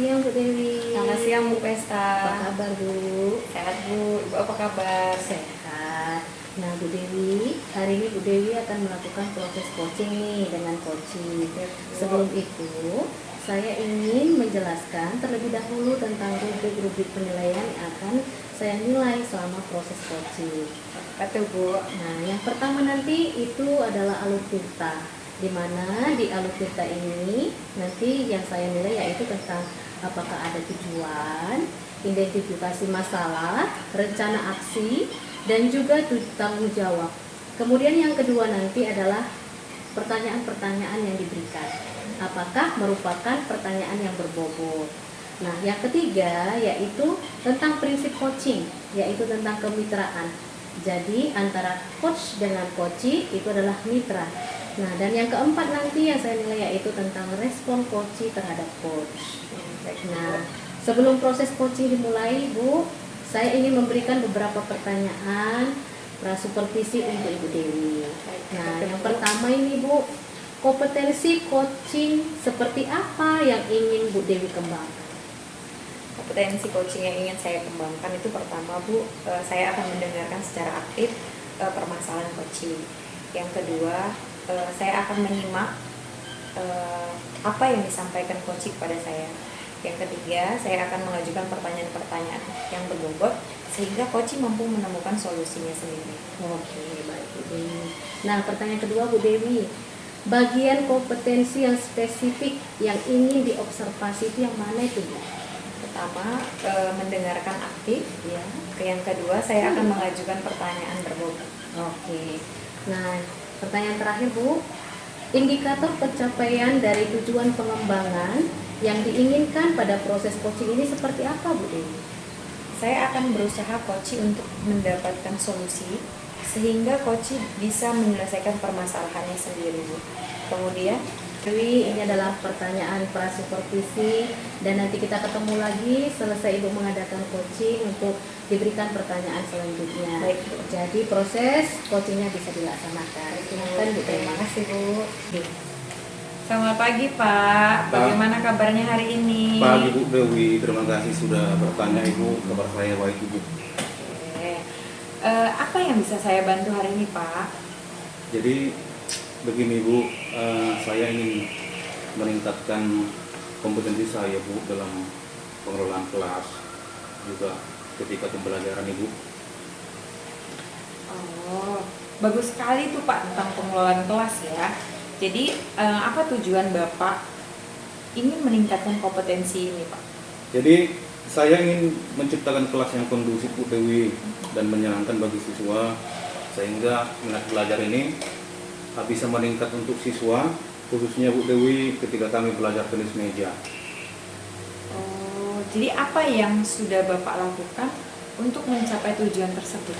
siang Bu Dewi. Selamat siang Bu Pesta. Apa kabar Bu? Sehat Bu, Ibu apa kabar? Sehat. Nah Bu Dewi, hari ini Bu Dewi akan melakukan proses coaching nih dengan coaching. Sebelum itu, saya ingin menjelaskan terlebih dahulu tentang rubrik-rubrik penilaian yang akan saya nilai selama proses coaching. Betul Bu. Nah, yang pertama nanti itu adalah alutirta, di mana di alutirta ini nanti yang saya nilai yaitu tentang apakah ada tujuan, identifikasi masalah, rencana aksi, dan juga tanggung jawab. Kemudian yang kedua nanti adalah pertanyaan-pertanyaan yang diberikan. Apakah merupakan pertanyaan yang berbobot? Nah, yang ketiga yaitu tentang prinsip coaching, yaitu tentang kemitraan. Jadi antara coach dengan coachee itu adalah mitra. Nah, dan yang keempat nanti yang saya nilai yaitu tentang respon coachee terhadap coach. Nah, sebelum proses coaching dimulai, Bu, saya ingin memberikan beberapa pertanyaan prasupervisi untuk Ibu Dewi. Nah, yang pertama ini Bu, kompetensi coaching seperti apa yang ingin Bu Dewi kembangkan? Kompetensi coaching yang ingin saya kembangkan itu pertama Bu, saya akan mendengarkan secara aktif permasalahan coaching. Yang kedua, saya akan menyimak apa yang disampaikan coaching kepada saya. Yang ketiga, saya akan mengajukan pertanyaan-pertanyaan yang berbobot sehingga coaching mampu menemukan solusinya sendiri. Oke, baik Bu Dewi. Nah, pertanyaan kedua Bu Dewi, bagian kompetensi yang spesifik yang ingin diobservasi itu yang mana itu Bu? Pertama, mendengarkan aktif. Ya. Yang kedua, saya akan mengajukan pertanyaan berbobot. Oke. Nah, pertanyaan terakhir Bu, indikator pencapaian dari tujuan pengembangan yang diinginkan pada proses coaching ini seperti apa Bu Dewi? Saya akan berusaha coaching untuk mendapatkan solusi sehingga coaching bisa menyelesaikan permasalahannya sendiri Bu. Kemudian Dewi, ini adalah pertanyaan prasupervisi dan nanti kita ketemu lagi selesai Ibu mengadakan coaching untuk diberikan pertanyaan selanjutnya. Baik, Bu. Jadi proses coachingnya bisa dilaksanakan. Silakan Bu. Terima kasih Bu. Oke. Selamat pagi Pak, bagaimana kabarnya hari ini? Pagi Bu Dewi, terima kasih sudah bertanya Ibu, kabar saya baik Ibu. Oke. Apa yang bisa saya bantu hari ini Pak? Jadi begini Bu, saya ingin meningkatkan kompetensi saya Bu dalam pengelolaan kelas, juga ketika pembelajaran Ibu. Oh, bagus sekali tuh Pak tentang pengelolaan kelas ya. Jadi apa tujuan Bapak ingin meningkatkan kompetensi ini Pak? Jadi saya ingin menciptakan kelas yang kondusif Bu Dewi dan menyenangkan bagi siswa, sehingga minat belajar ini bisa meningkat untuk siswa, khususnya Bu Dewi ketika kami belajar tenis meja. Oh, jadi apa yang sudah Bapak lakukan untuk mencapai tujuan tersebut?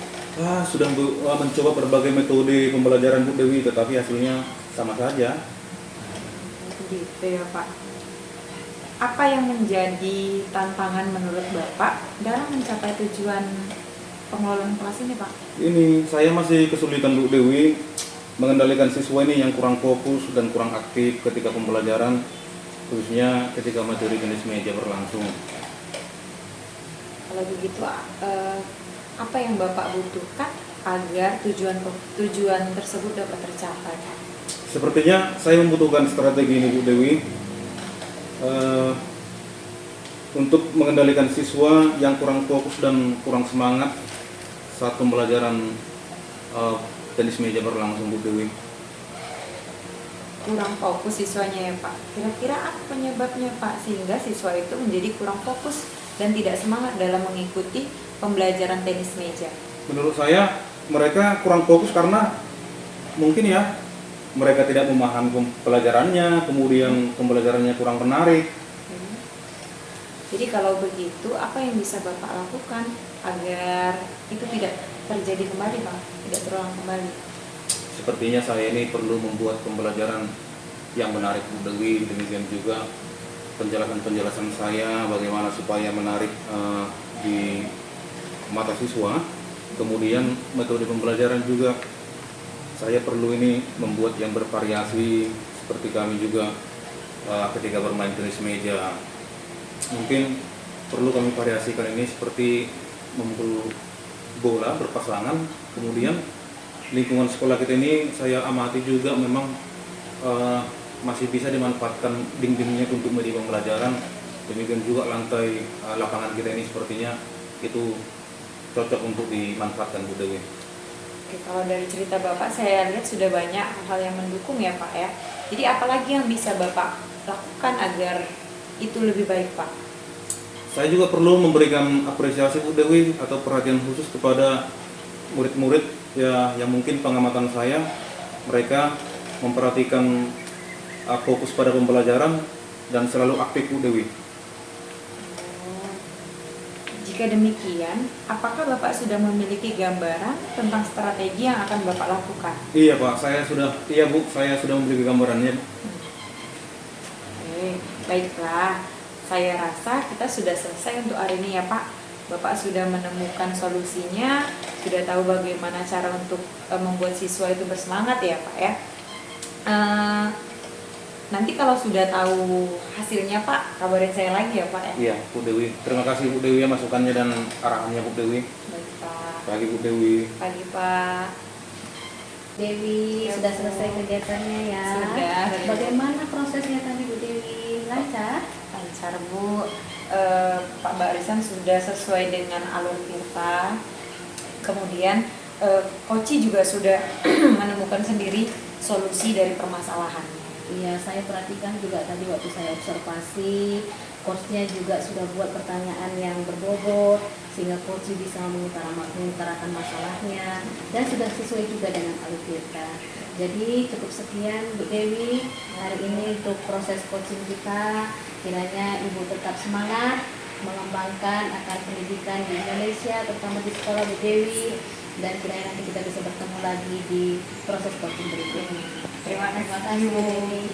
Sudah mencoba berbagai metode pembelajaran Bu Dewi, tetapi hasilnya sama saja. Gitu ya Pak. Apa yang menjadi tantangan menurut Bapak dalam mencapai tujuan pengelolaan kelas ini Pak? Ini saya masih kesulitan Bu Dewi mengendalikan siswa ini yang kurang fokus dan kurang aktif ketika pembelajaran, khususnya ketika materi tenis meja berlangsung. Kalau begitu, apa yang Bapak butuhkan agar tujuan tersebut dapat tercapai? Sepertinya saya membutuhkan strategi ini Bu Dewi untuk mengendalikan siswa yang kurang fokus dan kurang semangat saat pembelajaran tenis meja berlangsung Bu Dewi. Kurang fokus siswanya ya Pak. Kira-kira apa penyebabnya Pak sehingga siswa itu menjadi kurang fokus dan tidak semangat dalam mengikuti pembelajaran tenis meja? Menurut saya mereka kurang fokus karena mungkin ya mereka tidak memahami pelajarannya, kemudian pembelajarannya kurang menarik. Jadi kalau begitu, apa yang bisa Bapak lakukan agar itu tidak terjadi kembali Pak, tidak terulang kembali? Sepertinya saya ini perlu membuat pembelajaran yang menarik Bu Dewi, demikian juga penjelasan saya bagaimana supaya menarik di mata siswa. Kemudian metode pembelajaran juga saya perlu ini membuat yang bervariasi seperti kami juga ketika bermain tenis meja. mungkin perlu kami variasikan ini seperti memukul bola berpasangan. Kemudian lingkungan sekolah kita ini saya amati juga memang masih bisa dimanfaatkan dindingnya untuk media pembelajaran. Demikian juga lantai lapangan kita ini sepertinya itu cocok untuk dimanfaatkan, Bu Dewi. Oke, kalau dari cerita Bapak saya lihat sudah banyak hal yang mendukung ya Pak ya. Jadi apalagi yang bisa Bapak lakukan agar itu lebih baik Pak? Saya juga perlu memberikan apresiasi, Bu Dewi, atau perhatian khusus kepada murid-murid ya yang mungkin pengamatan saya mereka memperhatikan fokus pada pembelajaran dan selalu aktif, Bu Dewi. Jika demikian, apakah Bapak sudah memiliki gambaran tentang strategi yang akan Bapak lakukan? Iya Pak, Bu, saya sudah memiliki gambarannya. Oke, baiklah. Saya rasa kita sudah selesai untuk hari ini ya Pak. Bapak sudah menemukan solusinya, sudah tahu bagaimana cara untuk membuat siswa itu bersemangat ya Pak ya. Nanti kalau sudah tahu hasilnya Pak, kabarin saya lagi ya Pak ya. Iya, Bu Dewi. Terima kasih Bu Dewi ya masukannya dan arahannya, Bu Dewi. Baik Pak. Pagi, Bu Dewi. Pagi Pak. Dewi, Ya, sudah Bu. selesai kegiatannya ya? Sudah. Bagaimana prosesnya tadi Bu Dewi? Lancar? Lancar Bu. Pak Barisan sudah sesuai dengan alur Tirta. Kemudian Koci juga sudah menemukan sendiri solusi dari permasalahannya. Iya, saya perhatikan juga tadi waktu saya observasi, coachnya juga sudah buat pertanyaan yang berbobot sehingga coach bisa mengutarakan masalahnya dan sudah sesuai juga dengan alur kita. Jadi cukup sekian Bu Dewi hari ini untuk proses coaching kita. Kiranya Ibu tetap semangat mengembangkan akan pendidikan di Indonesia, terutama di sekolah Bu Dewi, dan kiranya nanti kita bisa bertemu lagi di proses coaching berikutnya. Terima Terima kasih kasih Bu Bu. Dewi.